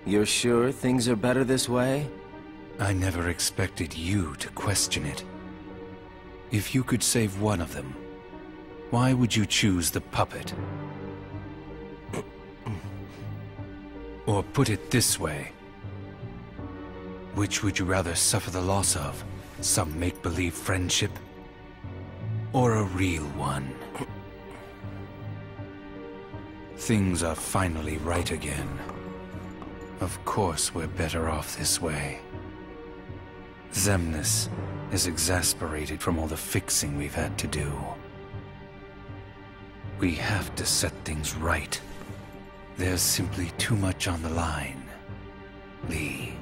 You're sure things are better this way? I never expected you to question it. If you could save one of them, why would you choose the puppet? Or put it this way, which would you rather suffer the loss of? Some make-believe friendship? Or a real one? Things are finally right again. Of course we're better off this way. Xemnas is exasperated from all the fixing we've had to do. We have to set things right. There's simply too much on the line, Lee.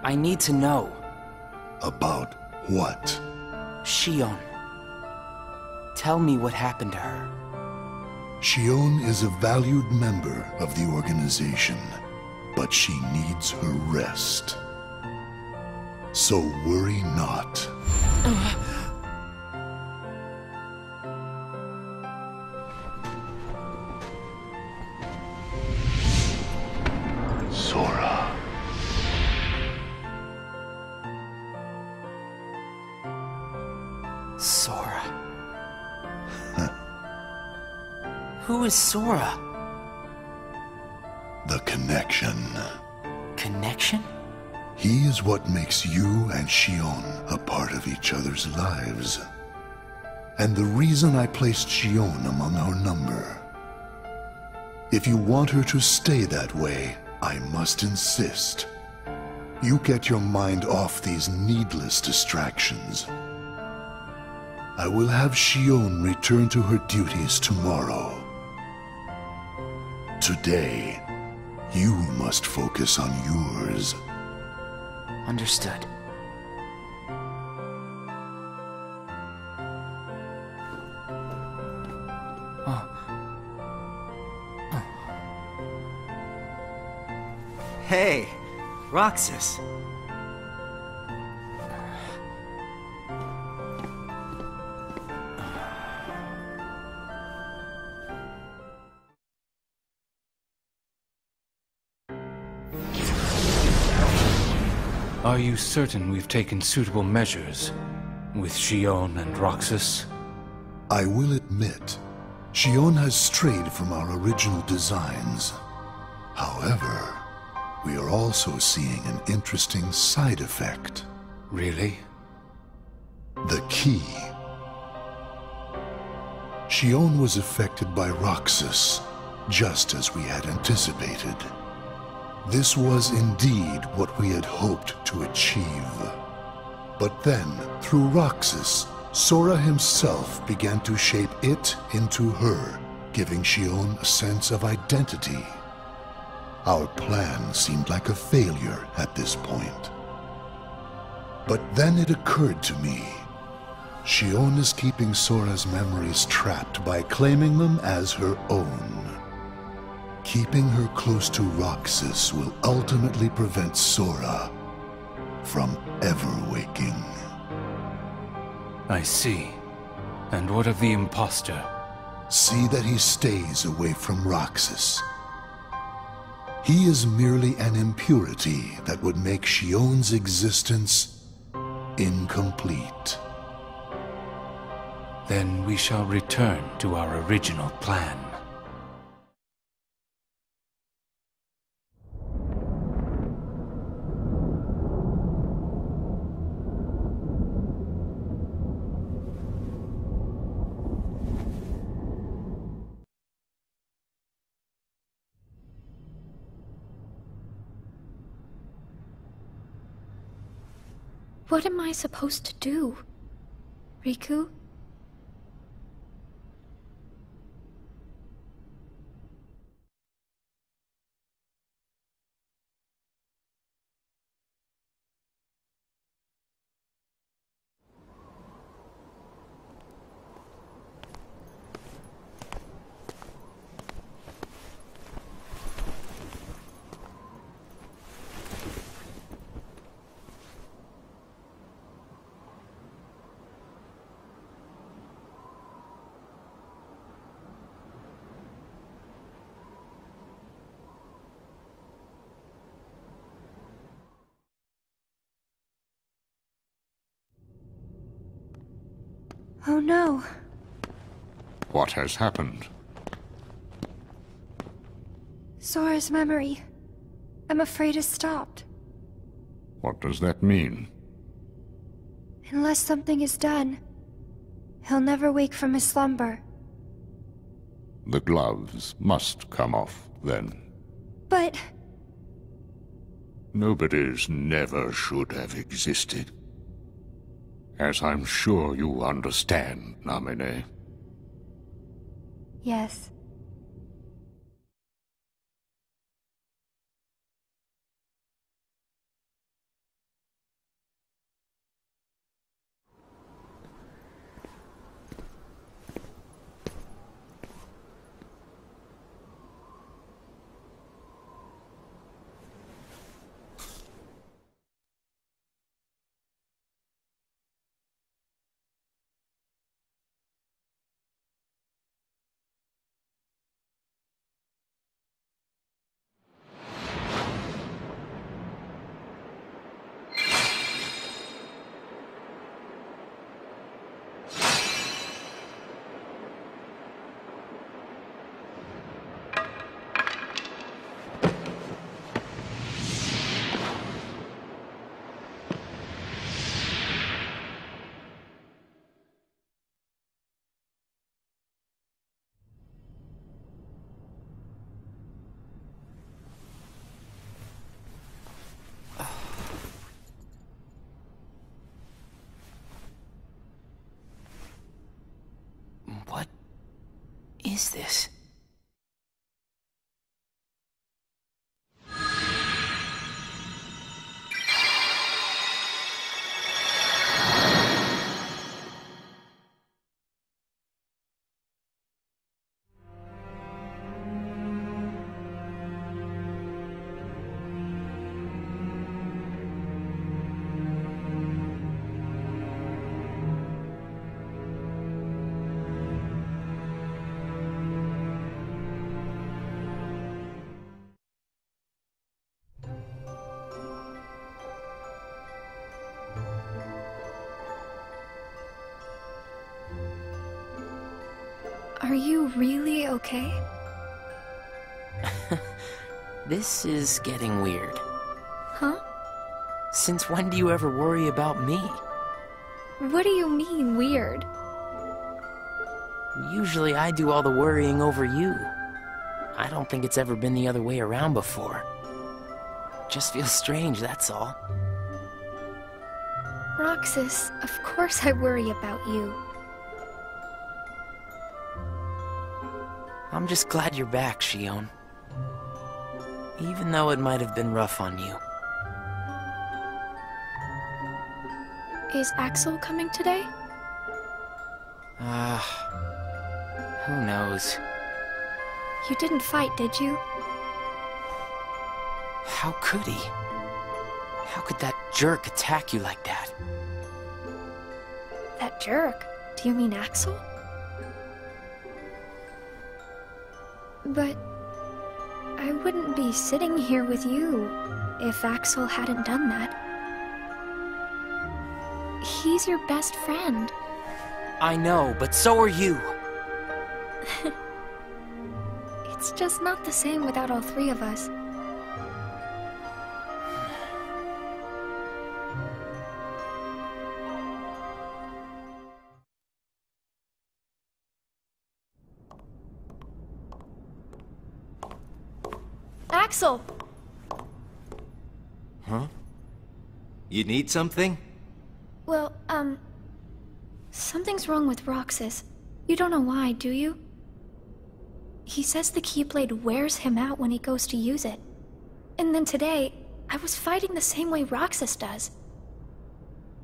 I need to know. About what? Xion. Tell me what happened to her. Xion is a valued member of the organization, but she needs her rest. So worry not. Sora. Sora. Who is Sora? The connection. Connection? He is what makes you and Xion a part of each other's lives. And the reason I placed Xion among our number. If you want her to stay that way, I must insist. You get your mind off these needless distractions. I will have Xion return to her duties tomorrow. Today, you must focus on yours. Understood. Hey, Roxas. Are you certain we've taken suitable measures with Xion and Roxas? I will admit, Xion has strayed from our original designs. However, we are also seeing an interesting side effect. Really? The key. Xion was affected by Roxas, just as we had anticipated. This was indeed what we had hoped to achieve. But then, through Roxas, Sora himself began to shape it into her, giving Xion a sense of identity. Our plan seemed like a failure at this point. But then it occurred to me. Xion is keeping Sora's memories trapped by claiming them as her own. Keeping her close to Roxas will ultimately prevent Sora from ever waking. I see. And what of the imposter? See that he stays away from Roxas. He is merely an impurity that would make Xion's existence incomplete. Then we shall return to our original plan. What am I supposed to do, Riku? Oh no. What has happened? Sora's memory. I'm afraid it's stopped. What does that mean? Unless something is done, he'll never wake from his slumber. The gloves must come off, then. But... Nobody's never should have existed. As I'm sure you understand, Namine. yes. What is this? Are you really okay? This is getting weird. Huh? Since when do you ever worry about me? What do you mean, weird? Usually I do all the worrying over you. I don't think it's ever been the other way around before. Just feels strange, that's all. Roxas, of course I worry about you. I'm just glad you're back, Shion. Even though it might have been rough on you. Is Axel coming today? Who knows? You didn't fight, did you? How could he? How could that jerk attack you like that? That jerk? Do you mean Axel? But I wouldn't be sitting here with you if Axel hadn't done that. He's your best friend. I know, but so are you. It's just not the same without all three of us. Axel! Huh? You need something? Well, something's wrong with Roxas. You don't know why, do you? He says the Keyblade wears him out when he goes to use it. And then today, I was fighting the same way Roxas does.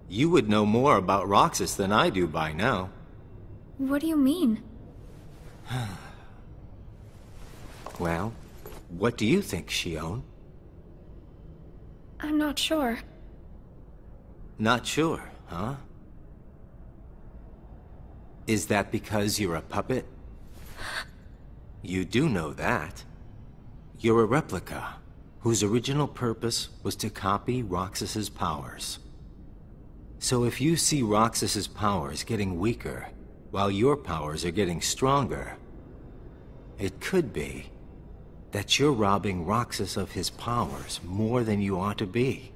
You would know more about Roxas than I do by now. What do you mean? Well, what do you think, Shion? I'm not sure. Not sure, huh? Is that because you're a puppet? You do know that. You're a replica, whose original purpose was to copy Roxas's powers. So if you see Roxas's powers getting weaker, while your powers are getting stronger, it could be that you're robbing Roxas of his powers more than you ought to be.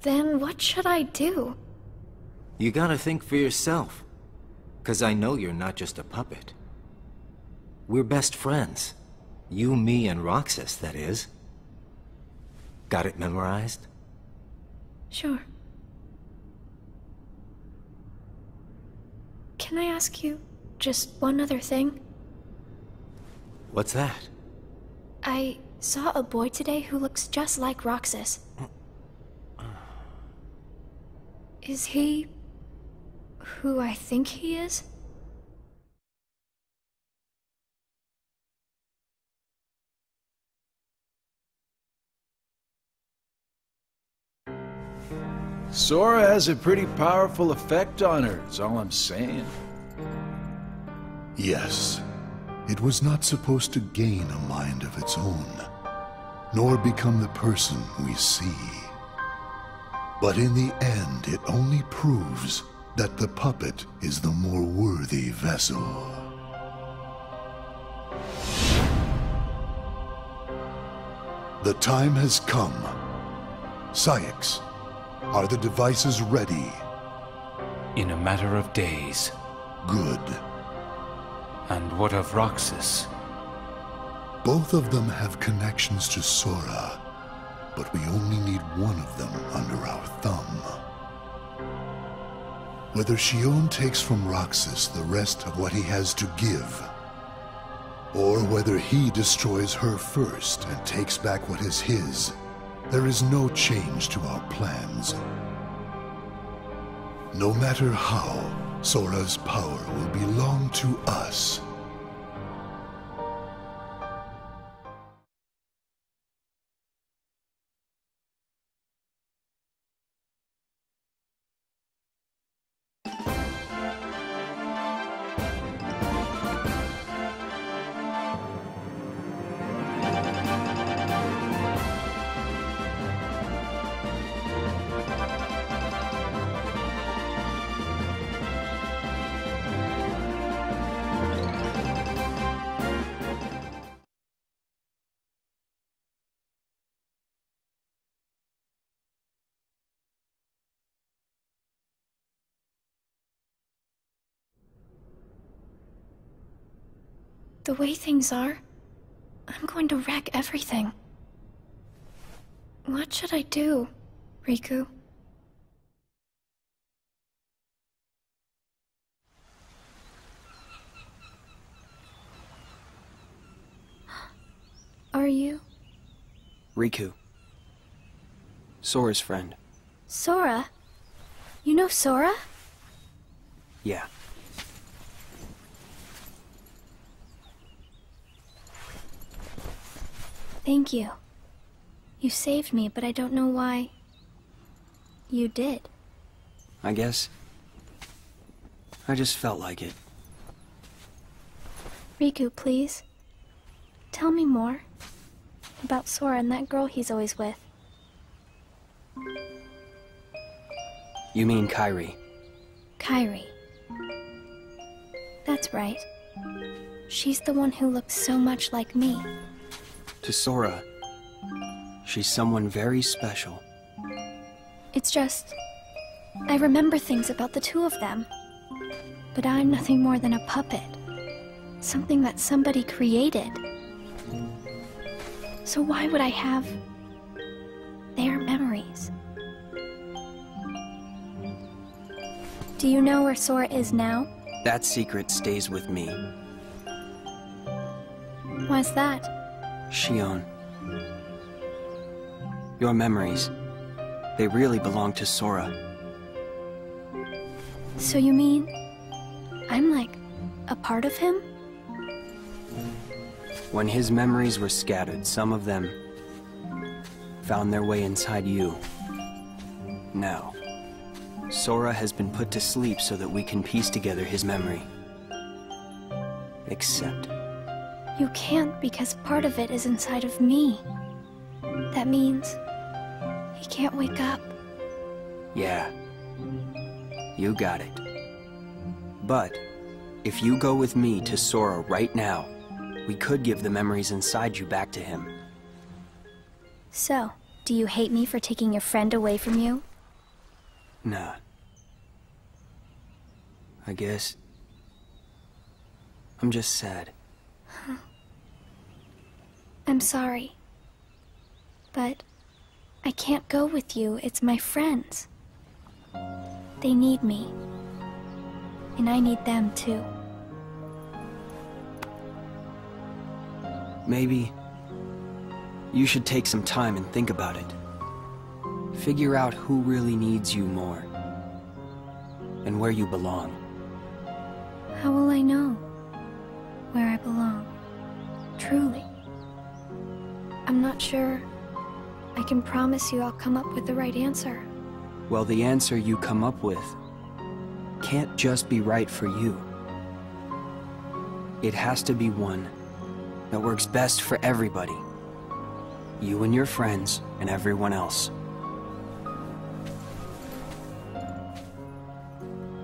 Then what should I do? You gotta think for yourself. 'Cause I know you're not just a puppet. We're best friends. You, me, and Roxas, that is. Got it memorized? Sure. Can I ask you just one other thing? What's that? I saw a boy today who looks just like Roxas. Is he who I think he is? Sora has a pretty powerful effect on her, is all I'm saying. Yes, it was not supposed to gain a mind of its own, nor become the person we see. But in the end, it only proves that the puppet is the more worthy vessel. The time has come. Syx, are the devices ready? In a matter of days. Good. And what of Roxas? Both of them have connections to Sora, but we only need one of them under our thumb. Whether Xion takes from Roxas the rest of what he has to give, or whether he destroys her first and takes back what is his, there is no change to our plans. No matter how, Sora's power will belong to us. The way things are, I'm going to wreck everything. What should I do, Riku? Are you? Riku. Sora's friend. Sora? You know Sora? Yeah. Thank you. You saved me, but I don't know why you did. I guess I just felt like it. Riku, please. Tell me more about Sora and that girl he's always with. You mean Kairi? Kairi. That's right. She's the one who looks so much like me. To Sora, she's someone very special. It's just, I remember things about the two of them. But I'm nothing more than a puppet. Something that somebody created. So why would I have their memories? Do you know where Sora is now? That secret stays with me. Why's that? Xion. Your memories, they really belong to Sora. So you mean I'm like a part of him? When his memories were scattered, some of them found their way inside you. Now, Sora has been put to sleep so that we can piece together his memory. Except, You can't because part of it is inside of me. That means he can't wake up. Yeah. You got it. But if you go with me to Sora right now, we could give the memories inside you back to him. So, do you hate me for taking your friend away from you? Nah. I guess I'm just sad. I'm sorry. But I can't go with you. It's my friends. They need me. And I need them too. Maybe you should take some time and think about it. Figure out who really needs you more. And where you belong. How will I know where I belong? Truly. I'm not sure I can promise you I'll come up with the right answer. Well, the answer you come up with can't just be right for you. It has to be one that works best for everybody. You and your friends and everyone else.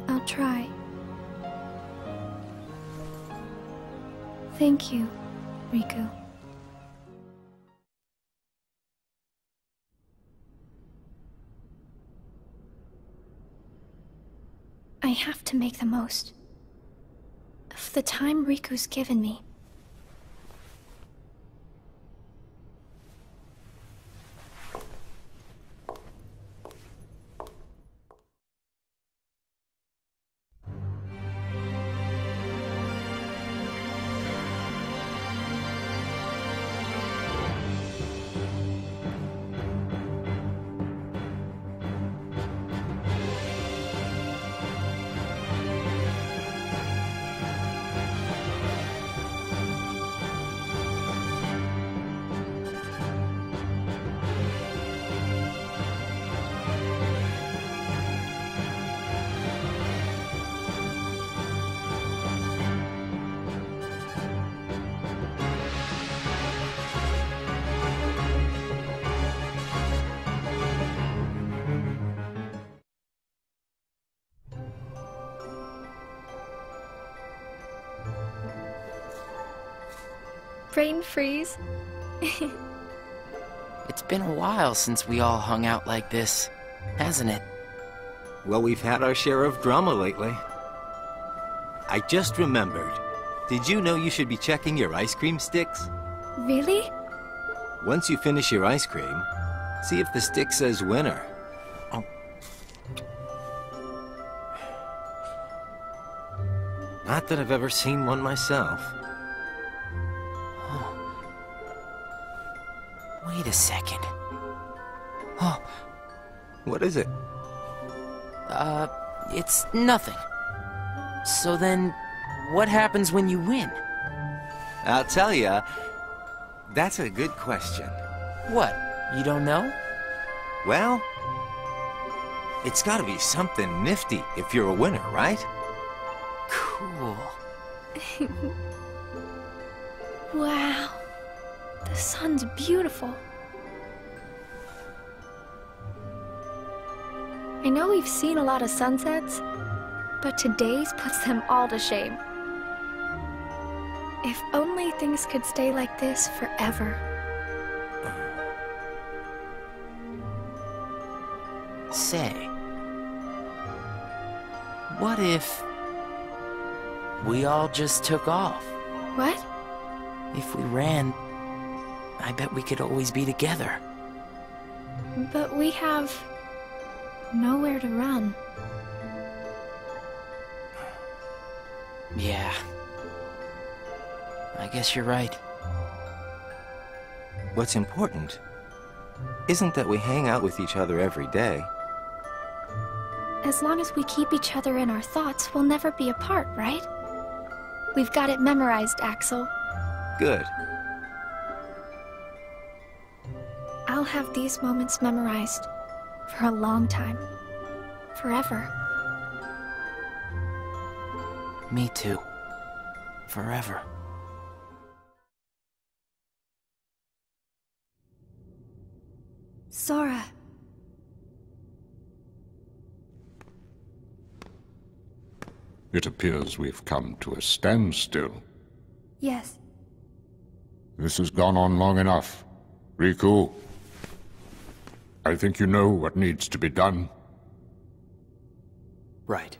I'll try. Thank you, Riku. I have to make the most of the time Riku's given me. Brain freeze. It's been a while since we all hung out like this, hasn't it? Well, we've had our share of drama lately. I just remembered. Did you know you should be checking your ice cream sticks? Really? Once you finish your ice cream, see if the stick says winner. Oh. Not that I've ever seen one myself. Wait a second. Oh, What is it? it's nothing. So then, what happens when you win? I'll tell ya. That's a good question. What? You don't know? Well, it's gotta be something nifty if you're a winner, right? Cool. Wow. The sun's beautiful. I know we've seen a lot of sunsets, but today's puts them all to shame. If only things could stay like this forever. Say, what if we all just took off? What? If we ran, I bet we could always be together. But we have nowhere to run. Yeah. I guess you're right. What's important isn't that we hang out with each other every day. As long as we keep each other in our thoughts, we'll never be apart, right? We've got it memorized, Axel. Good. I'll have these moments memorized for a long time. Forever. Me too. Forever. Sora. It appears we've come to a standstill. Yes. This has gone on long enough. Riku, I think you know what needs to be done. Right.